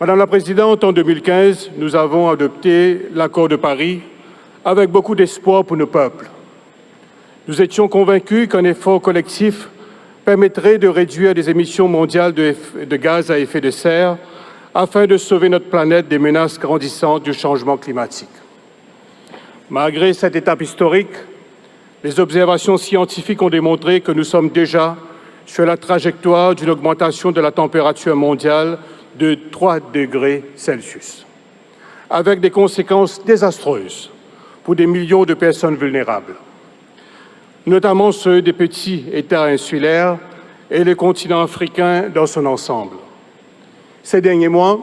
Madame la Présidente, en 2015, nous avons adopté l'accord de Paris avec beaucoup d'espoir pour nos peuples. Nous étions convaincus qu'un effort collectif permettrait de réduire les émissions mondiales de gaz à effet de serre afin de sauver notre planète des menaces grandissantes du changement climatique. Malgré cette étape historique, les observations scientifiques ont démontré que nous sommes déjà sur la trajectoire d'une augmentation de la température mondiale de 3 degrés Celsius, avec des conséquences désastreuses pour des millions de personnes vulnérables, notamment ceux des petits États insulaires et le continent africain dans son ensemble. Ces derniers mois,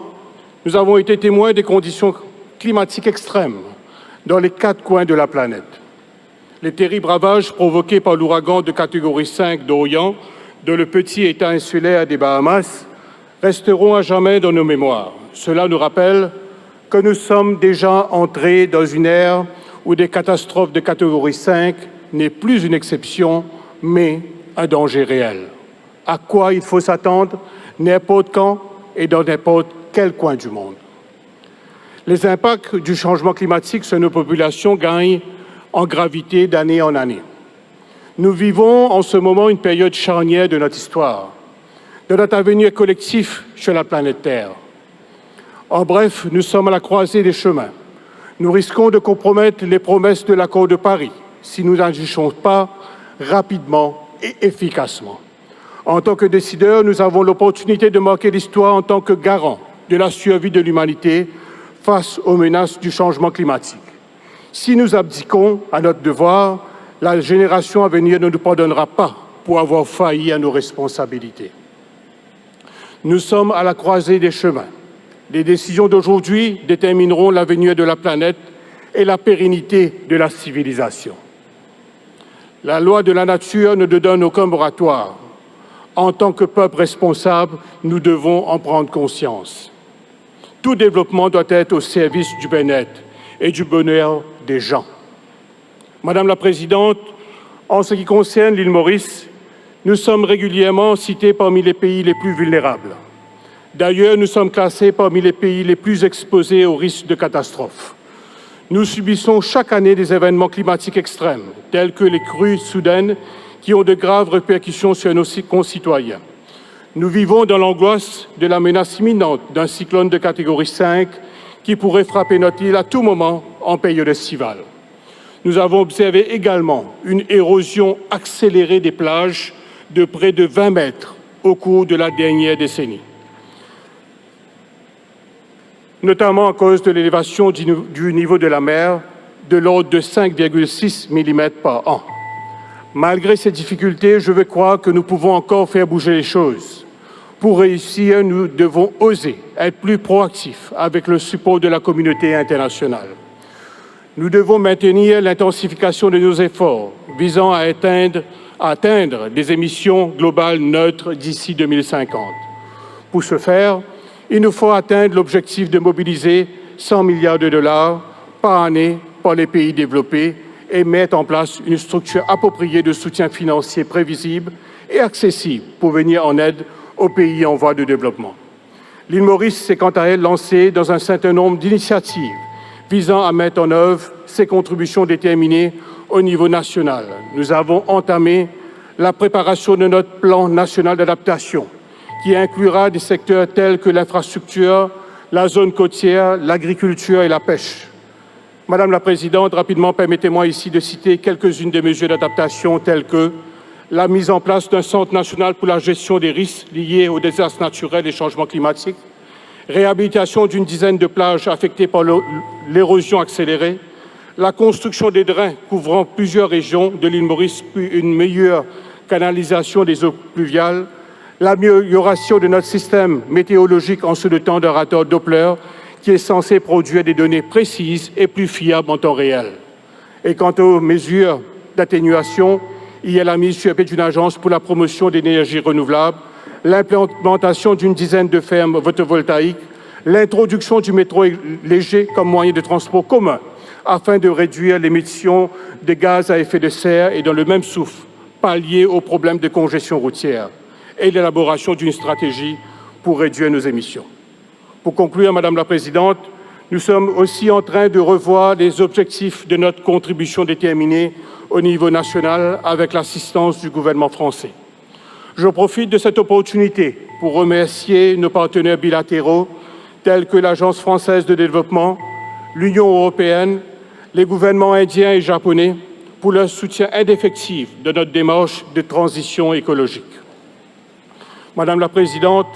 nous avons été témoins des conditions climatiques extrêmes dans les 4 coins de la planète. Les terribles ravages provoqués par l'ouragan de catégorie 5 Dorian dans le petit État insulaire des Bahamas resteront à jamais dans nos mémoires. Cela nous rappelle que nous sommes déjà entrés dans une ère où des catastrophes de catégorie 5 n'est plus une exception, mais un danger réel. À quoi il faut s'attendre n'importe quand et dans n'importe quel coin du monde. Les impacts du changement climatique sur nos populations gagnent en gravité d'année en année. Nous vivons en ce moment une période charnière de notre histoire, de notre avenir collectif sur la planète Terre. En bref, nous sommes à la croisée des chemins. Nous risquons de compromettre les promesses de l'accord de Paris si nous n'agissons pas rapidement et efficacement. En tant que décideurs, nous avons l'opportunité de marquer l'histoire en tant que garant de la survie de l'humanité face aux menaces du changement climatique. Si nous abdiquons à notre devoir, la génération à venir ne nous pardonnera pas pour avoir failli à nos responsabilités. Nous sommes à la croisée des chemins. Les décisions d'aujourd'hui détermineront l'avenir de la planète et la pérennité de la civilisation. La loi de la nature ne nous donne aucun moratoire. En tant que peuple responsable, nous devons en prendre conscience. Tout développement doit être au service du bien-être et du bonheur des gens. Madame la Présidente, en ce qui concerne l'île Maurice, nous sommes régulièrement cités parmi les pays les plus vulnérables. D'ailleurs, nous sommes classés parmi les pays les plus exposés aux risques de catastrophes. Nous subissons chaque année des événements climatiques extrêmes, tels que les crues soudaines qui ont de graves répercussions sur nos concitoyens. Nous vivons dans l'angoisse de la menace imminente d'un cyclone de catégorie 5 qui pourrait frapper notre île à tout moment en période estivale. Nous avons observé également une érosion accélérée des plages de près de 20 mètres au cours de la dernière décennie, notamment à cause de l'élévation du niveau de la mer de l'ordre de 5,6 mm par an. Malgré ces difficultés, je veux croire que nous pouvons encore faire bouger les choses. Pour réussir, nous devons oser être plus proactifs avec le support de la communauté internationale. Nous devons maintenir l'intensification de nos efforts visant à atteindre des émissions globales neutres d'ici 2050. Pour ce faire, il nous faut atteindre l'objectif de mobiliser 100 milliards de dollars par année par les pays développés et mettre en place une structure appropriée de soutien financier prévisible et accessible pour venir en aide aux pays en voie de développement. L'île Maurice s'est quant à elle lancée dans un certain nombre d'initiatives visant à mettre en œuvre ses contributions déterminées au niveau national. Nous avons entamé la préparation de notre plan national d'adaptation qui inclura des secteurs tels que l'infrastructure, la zone côtière, l'agriculture et la pêche. Madame la Présidente, rapidement, permettez-moi ici de citer quelques-unes des mesures d'adaptation telles que la mise en place d'un centre national pour la gestion des risques liés aux désastres naturels et changements climatiques, réhabilitation d'une dizaine de plages affectées par l'érosion accélérée, la construction des drains couvrant plusieurs régions de l'île Maurice, puis une meilleure canalisation des eaux pluviales, l'amélioration de notre système météorologique en se dotant d'un radar Doppler qui est censé produire des données précises et plus fiables en temps réel. Et quant aux mesures d'atténuation, il y a la mise sur pied d'une agence pour la promotion des énergies renouvelables, l'implantation d'une dizaine de fermes photovoltaïques, l'introduction du métro léger comme moyen de transport commun afin de réduire l'émission de gaz à effet de serre et dans le même souffle pallier aux problèmes de congestion routière et l'élaboration d'une stratégie pour réduire nos émissions. Pour conclure, Madame la Présidente, nous sommes aussi en train de revoir les objectifs de notre contribution déterminée au niveau national avec l'assistance du gouvernement français. Je profite de cette opportunité pour remercier nos partenaires bilatéraux tels que l'Agence française de développement, l'Union européenne, les gouvernements indiens et japonais pour leur soutien indéfectible de notre démarche de transition écologique. Madame la Présidente,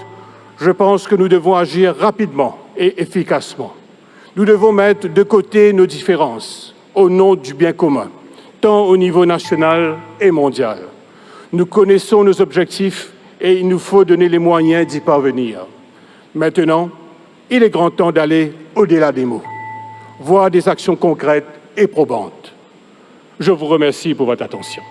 je pense que nous devons agir rapidement et efficacement. Nous devons mettre de côté nos différences au nom du bien commun, tant au niveau national et mondial. Nous connaissons nos objectifs et il nous faut donner les moyens d'y parvenir. Maintenant, il est grand temps d'aller au-delà des mots, voir des actions concrètes et probantes. Je vous remercie pour votre attention.